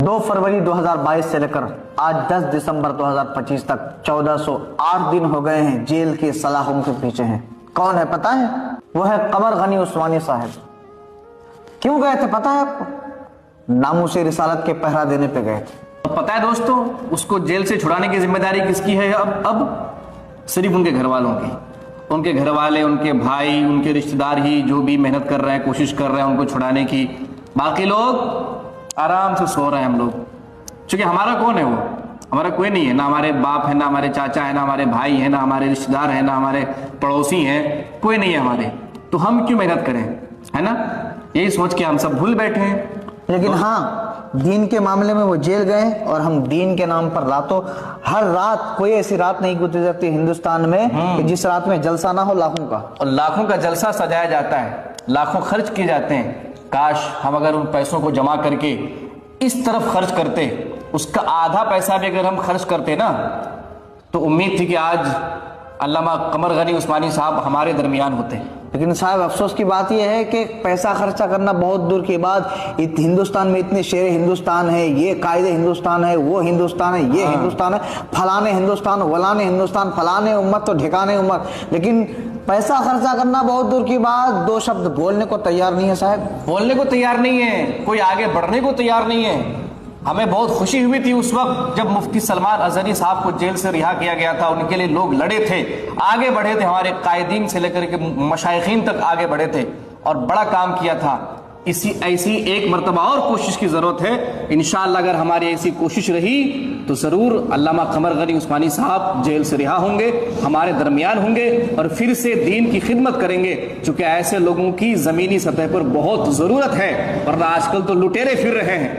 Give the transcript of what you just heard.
2 फरवरी 2022 से लेकर आज 10 दिसंबर 2025 तक 1408 दिन हो गए हैं जेल के सलाखों के पीछे हैं। कौन है पता है? वो है कमर गनी उस्मानी साहब। क्यों गए थे पता है आपको? नामूसे रिसालत के पहरा देने पे गए थे। तो पता है दोस्तों, उसको जेल से छुड़ाने की जिम्मेदारी किसकी है? अब सिर्फ उनके घर वालों की। उनके घर वाले, उनके भाई, उनके रिश्तेदार ही जो भी मेहनत कर रहे हैं, कोशिश कर रहे हैं उनको छुड़ाने की। बाकी लोग आराम से सो रहे हैं। हम लोग, क्योंकि हमारा कौन है? वो हमारा कोई नहीं है। ना हमारे बाप है, ना हमारे चाचा है, ना हमारे भाई है, ना हमारे रिश्तेदार है, ना हमारे पड़ोसी हैं, कोई नहीं है हमारे। तो हम क्यों मेहनत करें, है ना? यही सोच के हम सब भूल बैठे हैं। लेकिन हाँ, दीन के मामले में वो जेल गए और हम दीन के नाम पर रातों हर रात, कोई ऐसी रात नहीं गुजर जाती हिंदुस्तान में कि जिस रात में जलसा ना हो लाखों का। और लाखों का जलसा सजाया जाता है, लाखों खर्च किए जाते हैं। काश हम अगर उन पैसों को जमा करके इस तरफ खर्च करते, उसका आधा पैसा भी अगर हम खर्च करते ना, तो उम्मीद थी कि आज अल्लामा कमर गनी उस्मानी साहब हमारे दरमियान होते। लेकिन साहब अफसोस की बात यह है कि पैसा खर्चा करना बहुत दूर की बात। हिंदुस्तान में इतने शेर हिंदुस्तान है, ये कायदे हिंदुस्तान है, वो हिंदुस्तान है, ये हिंदुस्तान है, फलाने हिंदुस्तान, वलाने हिंदुस्तान, फलाने उम्मत तो ठिकाने उम्मत। लेकिन पैसा खर्चा करना बहुत दूर की बात, 2 शब्द बोलने को तैयार नहीं है साहब। बोलने को तैयार नहीं है, कोई आगे बढ़ने को तैयार नहीं है। हमें बहुत खुशी हुई थी उस वक्त जब मुफ्ती सलमान अजहरी साहब को जेल से रिहा किया गया था। उनके लिए लोग लड़े थे, आगे बढ़े थे, हमारे कायदीन से लेकर के मशाइखीन तक आगे बढ़े थे और बड़ा काम किया था। ऐसी एक मर्तबा और कोशिश की जरूरत है। इंशाअल्लाह अगर हमारी ऐसी कोशिश रही तो जरूर अल्लामा कमर गनी उस्मानी साहब जेल से रिहा होंगे, हमारे दरमियान होंगे और फिर से दीन की खिदमत करेंगे, क्योंकि ऐसे लोगों की जमीनी सतह पर बहुत जरूरत है, वरना आजकल तो लुटेरे फिर रहे हैं।